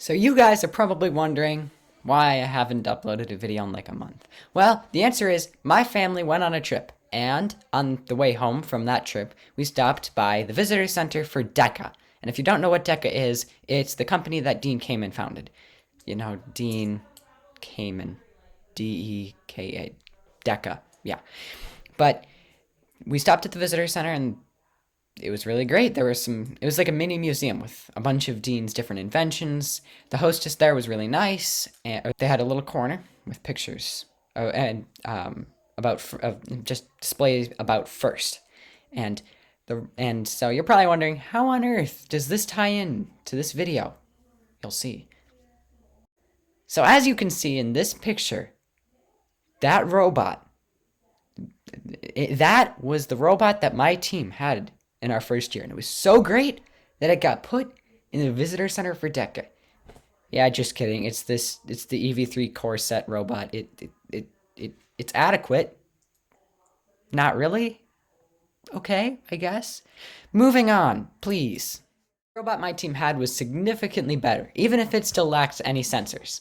So you guys are probably wondering why I haven't uploaded a video in like a month. Well, the answer is my family went on a trip, and on the way home from that trip, we stopped by the visitor center for DECA. And if you don't know what DECA is, it's the company that Dean Kamen founded. You know, Dean Kamen. D-E-K-A. DECA. Yeah. But we stopped at the visitor center and it was really great. It was like a mini museum with a bunch of Dean's different inventions. The hostess there was really nice, and they had a little corner with pictures and just displays about FIRST. And so you're probably wondering, how on earth does this tie in to this video? You'll see. So as you can see in this picture, that robot, that was the robot that my team had in our first year, and it was so great that it got put in the visitor center for DECA. Yeah, just kidding. It's the EV3 core set robot. It's adequate. Not really. Okay, I guess. Moving on, please. The robot my team had was significantly better, even if it still lacks any sensors.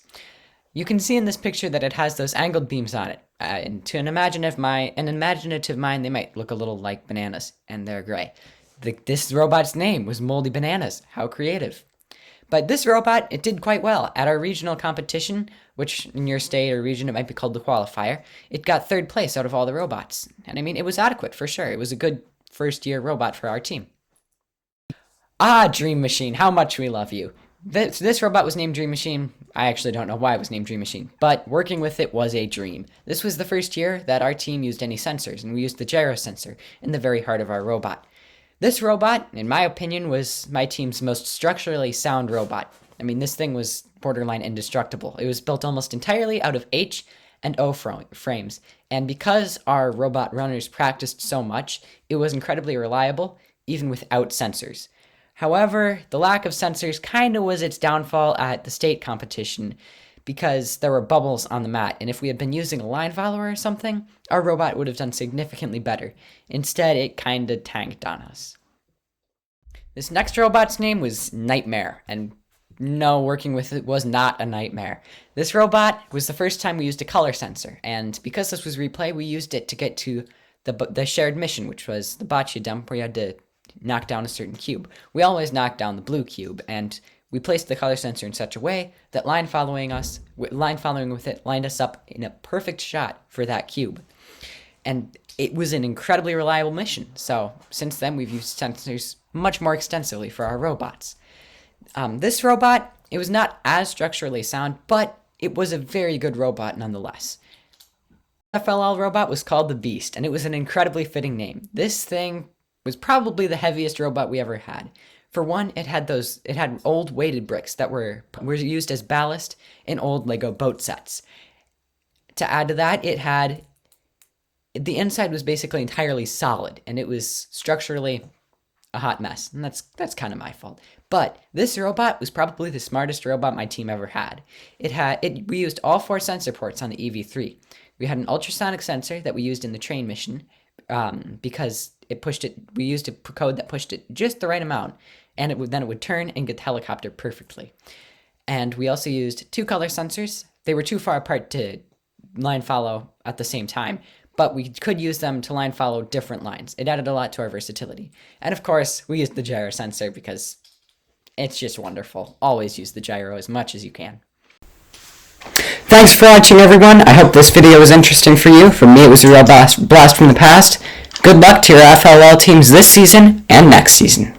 You can see in this picture that it has those angled beams on it. And to an imaginative mind, they might look a little like bananas, and they're gray. This robot's name was Moldy Bananas. How creative. But this robot, it did quite well. At our regional competition, which in your state or region it might be called the qualifier, it got third place out of all the robots. And I mean, it was adequate for sure. It was a good first-year robot for our team. Ah, Dream Machine, how much we love you. This robot was named Dream Machine. I actually don't know why it was named Dream Machine, but working with it was a dream. This was the first year that our team used any sensors, and we used the gyro sensor in the very heart of our robot. This robot, in my opinion, was my team's most structurally sound robot. I mean, this thing was borderline indestructible. It was built almost entirely out of H and O frames, and because our robot runners practiced so much, it was incredibly reliable, even without sensors. However, the lack of sensors kind of was its downfall at the state competition because there were bubbles on the mat, and if we had been using a line follower or something, our robot would have done significantly better. Instead, it kind of tanked on us. This next robot's name was Nightmare, and no, working with it was not a nightmare. This robot was the first time we used a color sensor, and because this was replay, we used it to get to the shared mission, which was the bocce dump, where you had to knock down a certain cube. We always knocked down the blue cube, and we placed the color sensor in such a way that line following with it lined us up in a perfect shot for that cube. And it was an incredibly reliable mission, so since then we've used sensors much more extensively for our robots. This robot, it was not as structurally sound, but it was a very good robot nonetheless. FLL robot was called the Beast, and it was an incredibly fitting name. This thing was probably the heaviest robot we ever had. For one, it had old weighted bricks that were used as ballast in old Lego boat sets. To add to that, the inside was basically entirely solid, and it was structurally a hot mess, and that's kind of my fault. But this robot was probably the smartest robot my team ever had. We used all 4 sensor ports on the EV3. We had an ultrasonic sensor that we used in the train mission, because we used a code that pushed it just the right amount, and then it would turn and get the helicopter perfectly. And we also used 2 color sensors. They were too far apart to line follow at the same time, but we could use them to line follow different lines. It added a lot to our versatility. And of course, we used the gyro sensor because it's just wonderful. Always use the gyro as much as you can. Thanks for watching, everyone. I hope this video was interesting for you. For me, it was a real blast from the past. Good luck to your FLL teams this season and next season.